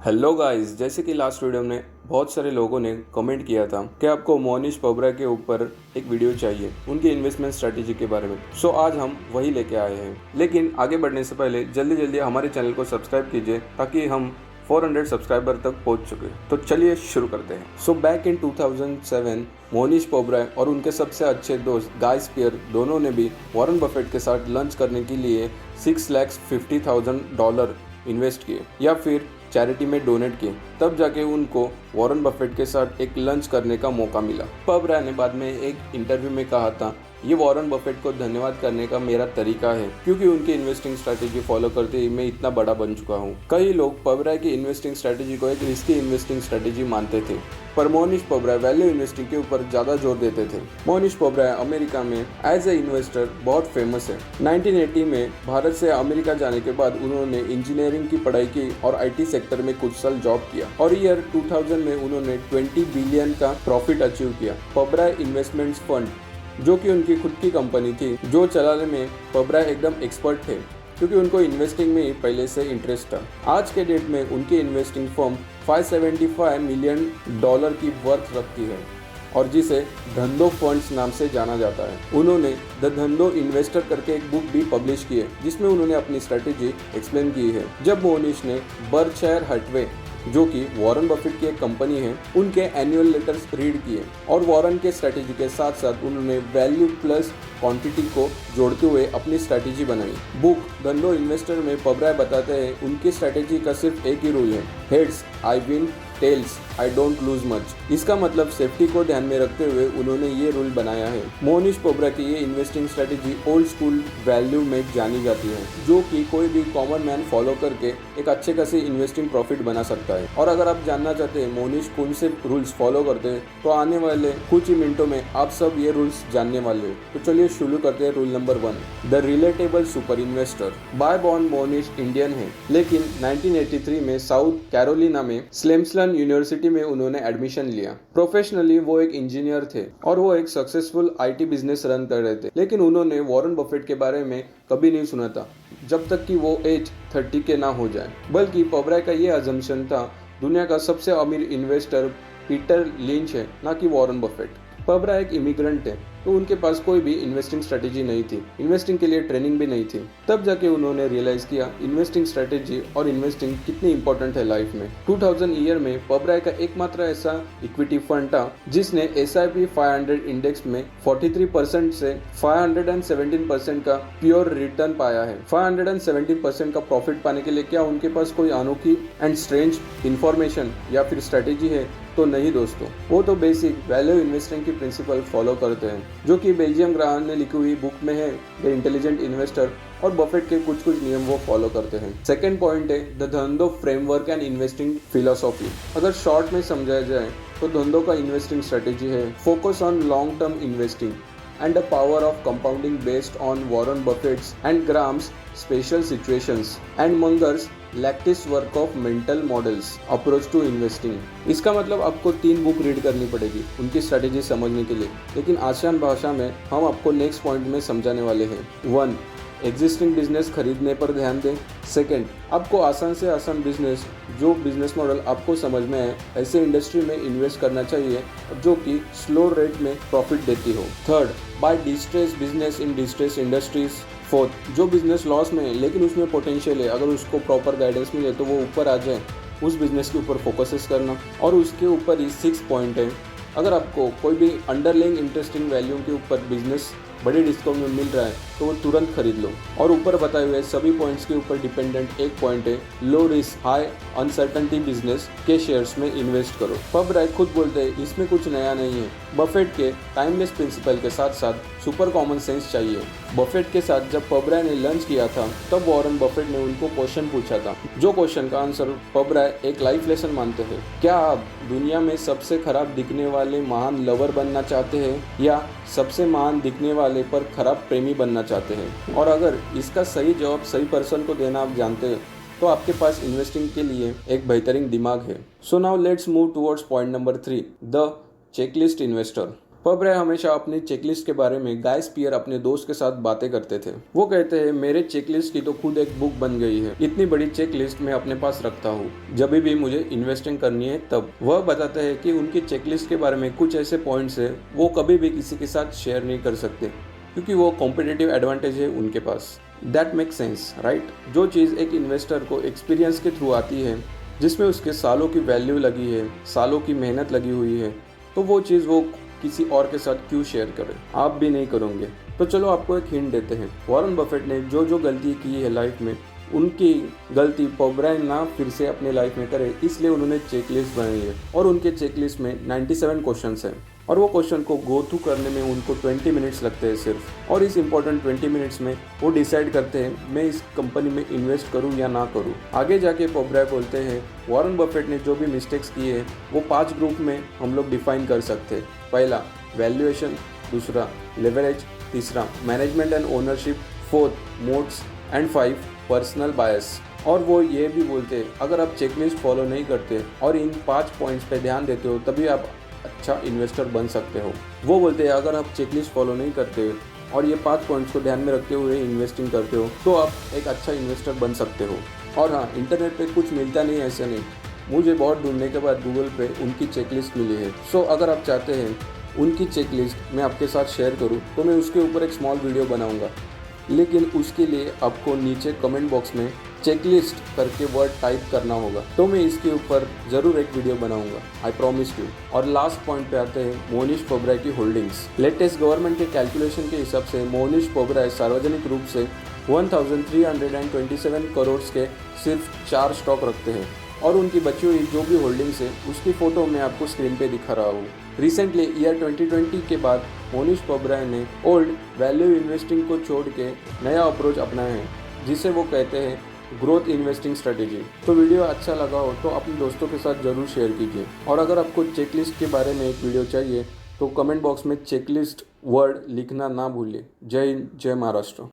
Hello guys, जैसे कि last video में बहुत सारे लोगों ने कमेंट किया था कि आपको मोनिश पोबरा के ऊपर एक वीडियो चाहिए उनकी इन्वेस्टमेंट स्ट्रैटेजी के बारे में। सो आज हम वही लेके आए हैं। लेकिन आगे बढ़ने से पहले जल्दी जल्दी हमारे चैनल को सब्सक्राइब कीजिए ताकि हम 400 सब्सक्राइबर तक पहुंच चुके। तो चलिए शुरू करते हैं। सो बैक इन 2007 मोनिश पोबरा और उनके सबसे अच्छे दोस्त गाय स्पियर दोनों ने भी वॉरेन बफेट के साथ लंच करने के लिए $650,000 इन्वेस्ट किए या फिर चैरिटी में डोनेट किए। तब जाके उनको वॉरेन बफेट के साथ एक लंच करने का मौका मिला। पोबरा ने बाद में एक इंटरव्यू में कहा था, ये वॉरेन बफेट को धन्यवाद करने का मेरा तरीका है क्योंकि उनकी इन्वेस्टिंग स्ट्रैटेजी फॉलो करते ही मैं इतना बड़ा बन चुका हूँ। कई लोग पोबरा की इन्वेस्टिंग स्ट्रैटेजी को एक रिस्की इन्वेस्टिंग स्ट्रैटेजी मानते थे, पर मोनिश पोबरा वैल्यू इन्वेस्टिंग के ऊपर ज़्यादा जोर देते थे। मोनिश पोबरा अमेरिका में एज ए इन्वेस्टर बहुत फेमस है। 1980 में भारत से अमेरिका जाने के बाद उन्होंने इंजीनियरिंग की पढ़ाई की और आईटी सेक्टर में कुछ साल जॉब किया और ईयर 2000 में उन्होंने 20 बिलियन का प्रॉफिट अचीव किया। पोबरा इन्वेस्टमेंट्स फंड, जो कि उनकी खुद की कंपनी थी, जो चलाने में पोबरा एकदम एक्सपर्ट थे क्योंकि उनको इन्वेस्टिंग में ही पहले से इंटरेस्ट था। आज के डेट में उनकी इन्वेस्टिंग फर्म $575 मिलियन की वर्थ रखती है और जिसे धंधो फंड्स नाम से जाना जाता है। उन्होंने द धंधो इन्वेस्टर करके एक बुक भी पब्लिश की है जिसमें उन्होंने अपनी स्ट्रेटेजी एक्सप्लेन की है। जब मोनिश ने बर्कशायर हैथवे, जो कि वॉरेन बफेट की एक कंपनी है, उनके एनुअल लेटर्स रीड किए और वॉरेन के स्ट्रेटेजी के साथ साथ उन्होंने वैल्यू प्लस क्वांटिटी को जोड़ते हुए अपनी स्ट्रेटेजी बनाई। बुक धंधो इन्वेस्टर में पोबरा बताते हैं उनकी स्ट्रेटेजी का सिर्फ एक ही रूल है, heads I win, tails I don't lose much. इसका मतलब सेफ्टी को ध्यान में रखते हुए उन्होंने ये रूल बनाया है। मोनिश पोबरा की ये investing strategy old school value में जानी जाती है, जो कि कोई भी कॉमन मैन फॉलो करके एक अच्छे खासी इन्वेस्टिंग प्रॉफिट बना सकता है। और अगर आप जानना चाहते हैं मोनिश कौन से रूल्स फॉलो करते हैं तो आने वाले कुछ ही मिनटों में आप सब ये रूल्स जानने वाले हैं। तो चलिए शुरू करते हैं। Rule number 1, the relatable super investor. By born Mohnish Indian है, लेकिन 1983 में साउथ कैरोलिना में स्लेम्सन यूनिवर्सिटी में उन्होंने एडमिशन लिया। प्रोफेशनली वो एक इंजीनियर थे और वो एक सक्सेसफुल आईटी बिजनेस रन कर रहे थे, लेकिन उन्होंने वॉरेन बफेट के बारे में कभी नहीं सुना था जब तक कि वो एज 30 के ना हो जाए। बल्कि पोबरा का ये अजम्पशन था दुनिया का सबसे अमीर इन्वेस्टर पीटर लिंच है, ना कि वॉरेन बफेट। पोबरा एक इमिग्रेंट है तो उनके पास कोई भी इन्वेस्टिंग स्ट्रेटेजी नहीं थी, इन्वेस्टिंग के लिए ट्रेनिंग भी नहीं थी। तब जाके उन्होंने रियलाइज किया इन्वेस्टिंग स्ट्रेटेजी और इन्वेस्टिंग कितनी इंपॉर्टेंट है लाइफ में। 2000 ईयर में पोबरा का एकमात्र ऐसा इक्विटी फंड था जिसने S&P 500 इंडेक्स में 43% से 517% का प्योर रिटर्न पाया है। 517% का प्रॉफिट पाने के लिए क्या उनके पास कोई अनोखी एंड स्ट्रेंज इंफॉर्मेशन या फिर स्ट्रेटेजी है? तो नहीं दोस्तों, वो तो बेसिक वैल्यू इन्वेस्टिंग की प्रिंसिपल फॉलो करते हैं, जो कि बेल्जियम ग्राहम ने लिखी हुई बुक में है, द इंटेलिजेंट इन्वेस्टर, और बफेट के कुछ कुछ नियम वो फॉलो करते हैं। सेकंड पॉइंट है द धंधो फ्रेमवर्क एंड इन्वेस्टिंग फिलोसॉफी। अगर शॉर्ट में समझाया जाए तो धंधो का इन्वेस्टिंग स्ट्रेटेजी है focus on long term investing and the power of compounding based on Warren Buffett's and Graham's special situations and Munger's lattice work of mental models approach to investing। इसका मतलब आपको 3 बुक रीड करनी पड़ेगी उनकी strategy समझने के लिए, लेकिन आसान भाषा में हम आपको नेक्स्ट पॉइंट में समझाने वाले हैं। 1, एग्जिस्टिंग बिजनेस खरीदने पर ध्यान दें। सेकंड, आपको आसान से आसान बिजनेस, जो बिजनेस मॉडल आपको समझ में है, ऐसे इंडस्ट्री में इन्वेस्ट करना चाहिए जो कि स्लो रेट में प्रॉफिट देती हो। Third, buy distress business in distress industries. Fourth, जो बिजनेस लॉस में है लेकिन उसमें पोटेंशियल है, अगर उसको प्रॉपर गाइडेंस मिले तो वो ऊपर आ जाए, उस बिजनेस के ऊपर फोकसेस करना। और उसके ऊपर ही 6 पॉइंट है, अगर आपको कोई भी अंडरलाइंग इंटरेस्टिंग वैल्यू के ऊपर बिजनेस बड़े डिस्काउंट में मिल रहा है तो वो तुरंत खरीद लो। और ऊपर बताए हुए सभी पॉइंट्स के ऊपर डिपेंडेंट एक पॉइंट है, low risk high uncertainty business के शेयर्स में इन्वेस्ट करो। पोबरा खुद बोलते हैं इसमें कुछ नया नहीं है। बफेट के टाइमलेस प्रिंसिपल के साथ साथ सुपर कॉमन सेंस चाहिए। बफेट के साथ जब पोबरा ने लंच किया था तब वॉरेन बफेट ने उनको क्वेश्चन पूछा था, जो क्वेश्चन का आंसर पोबरा एक लाइफ लेसन मानते हैं। क्या आप दुनिया में सबसे खराब दिखने वाले महान लवर बनना चाहते हैं या सबसे महान दिखने वाले पर खराब प्रेमी बनना चाहते हैं? और अगर इसका सही जवाब सही पर्सन को देना आप जानते हैं तो आपके पास इन्वेस्टिंग के लिए एक बेहतरीन दिमाग है। So now let's move towards point number 3, the checklist investor. Pub Roy हमेशा अपनी चेकलिस्ट के बारे में गाय स्पियर अपने दोस्त के साथ बातें करते थे। वो कहते हैं, मेरे चेकलिस्ट की तो खुद एक बुक बन गई है। इतनी बड़ी चेकलिस्ट मैं अपने पास रखता हूँ जब भी मुझे इन्वेस्टिंग करनी है तब। वह बताते हैं कि उनकी चेकलिस्ट के बारे में कुछ ऐसे पॉइंट्स है वो कभी भी किसी के साथ शेयर नहीं कर सकते क्योंकि वो कॉम्पिटिटिव एडवांटेज है उनके पास। That make sense right. जो चीज़ एक इन्वेस्टर को एक्सपीरियंस के थ्रू आती है, जिसमें उसके सालों की वैल्यू लगी है, सालों की मेहनत लगी हुई है, तो वो चीज़ वो किसी और के साथ क्यों शेयर करें। आप भी नहीं करोगे। तो चलो आपको एक हिंट देते हैं। वॉरेन बफेट ने जो जो गलती की है लाइफ में, उनकी गलती पब रॉय ना फिर से अपने लाइफ में करे, इसलिए उन्होंने चेकलिस्ट बनाई है। और उनके चेकलिस्ट में 97 क्वेश्चंस हैं और वो क्वेश्चन को गो थ्रू करने में उनको 20 मिनट्स लगते हैं सिर्फ। और इस इंपॉर्टेंट 20 मिनट्स में वो डिसाइड करते हैं मैं इस कंपनी में इन्वेस्ट करूं या ना करूं। आगे जाके पब रॉय बोलते हैं वॉरेन बफेट ने जो भी मिस्टेक्स किए हैं वो 5 ग्रुप में हम लोग डिफाइन कर सकते हैं। पहला वैल्यूएशन, दूसरा लेवरेज, तीसरा management and ownership, fourth modes and 5 personal bias. और वो ये भी बोलते हैं अगर आप चेकलिस्ट फॉलो नहीं करते और इन 5 पॉइंट्स पे ध्यान देते हो तभी आप अच्छा इन्वेस्टर बन सकते हो। वो बोलते हैं अगर आप चेकलिस्ट फॉलो नहीं करते और ये 5 पॉइंट्स को ध्यान में रखते हुए इन्वेस्टिंग करते हो तो आप एक अच्छा इन्वेस्टर बन सकते हो। और हाँ, इंटरनेट पे कुछ मिलता नहीं है ऐसा नहीं। मुझे बहुत ढूंढने के बाद गूगल पे उनकी चेकलिस्ट मिली है। सो अगर आप चाहते हैं उनकी चेकलिस्ट मैं आपके साथ शेयर करूं तो मैं उसके ऊपर एक स्मॉल वीडियो बनाऊंगा, लेकिन उसके लिए आपको नीचे कमेंट बॉक्स में चेकलिस्ट करके वर्ड टाइप करना होगा। तो मैं इसके ऊपर ज़रूर एक वीडियो बनाऊंगा, आई प्रॉमिस यू। और लास्ट पॉइंट पे आते हैं मोनिश पब रॉय की होल्डिंग्स। लेटेस्ट गवर्नमेंट के कैलकुलेशन के हिसाब से मोनिश पब रॉय सार्वजनिक रूप से 1327 करोड़ के सिर्फ 4 स्टॉक रखते हैं और उनकी बची हुई जो भी होल्डिंग्स है उसकी फ़ोटो मैं आपको स्क्रीन पे दिखा रहा हूँ। रिसेंटली ईयर 2020 के बाद मोनिश पब रॉय ने ओल्ड वैल्यू इन्वेस्टिंग को छोड़ के नया अप्रोच अपनाया है जिसे वो कहते हैं ग्रोथ इन्वेस्टिंग स्ट्रेटेजी। तो वीडियो अच्छा लगा हो तो अपने दोस्तों के साथ ज़रूर शेयर कीजिए। और अगर आपको चेकलिस्ट के बारे में एक वीडियो चाहिए तो कमेंट बॉक्स में चेकलिस्ट वर्ड लिखना ना भूलिए। जय हिंद, जय महाराष्ट्र।